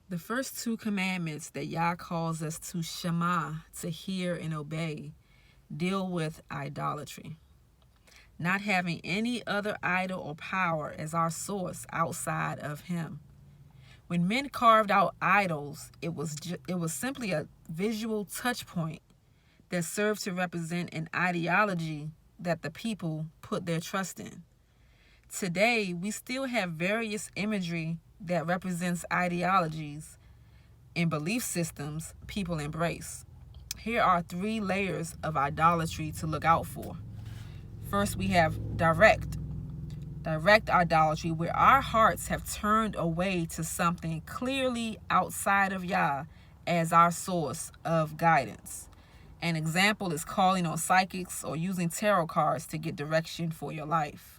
The first two commandments that Yah calls us to shema, to hear and obey, deal with idolatry. Not having any other idol or power as our source outside of Him. When men carved out idols, it was simply a visual touch point that served to represent an ideology that the people put their trust in. Today, we still have various imagery that represents ideologies and belief systems people embrace. Here are 3 layers of idolatry to look out for. First, we have direct idolatry, where our hearts have turned away to something clearly outside of Yah as our source of guidance. An example is calling on psychics or using tarot cards to get direction for your life.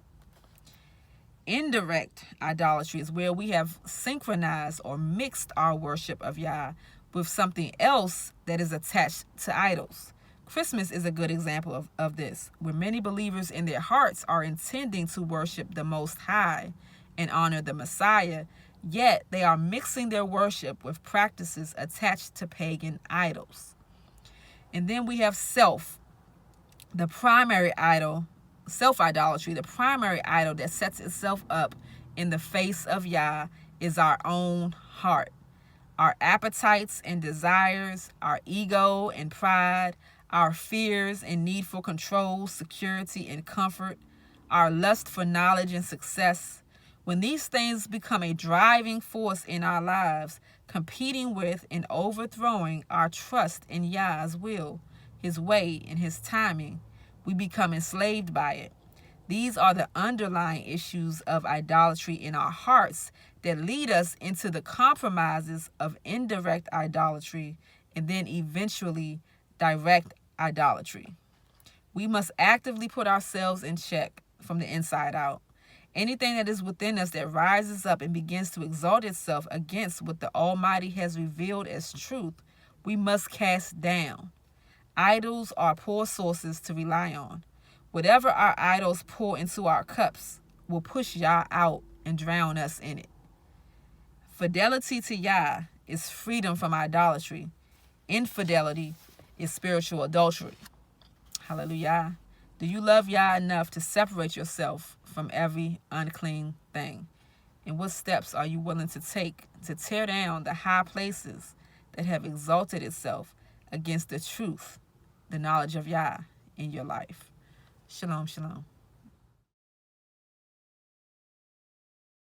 Indirect idolatry is where we have synchronized or mixed our worship of Yah with something else that is attached to idols. Christmas is a good example of this, where many believers in their hearts are intending to worship the Most High and honor the Messiah, yet they are mixing their worship with practices attached to pagan idols. And then we have self-idolatry, the primary idol that sets itself up in the face of Yah is our own heart. Our appetites and desires, our ego and pride, our fears and need for control, security, and comfort, our lust for knowledge and success. When these things become a driving force in our lives, competing with and overthrowing our trust in Yah's will, His way, and His timing, we become enslaved by it. These are the underlying issues of idolatry in our hearts that lead us into the compromises of indirect idolatry and then eventually direct idolatry. We must actively put ourselves in check from the inside out. Anything that is within us that rises up and begins to exalt itself against what the Almighty has revealed as truth, we must cast down. Idols are poor sources to rely on. Whatever our idols pour into our cups will push Yah out and drown us in it. Fidelity to Yah is freedom from idolatry. Infidelity is spiritual adultery. Hallelujah. Do you love Yah enough to separate yourself from every unclean thing? And what steps are you willing to take to tear down the high places that have exalted itself against the truth, the knowledge of Yah in your life? Shalom, shalom.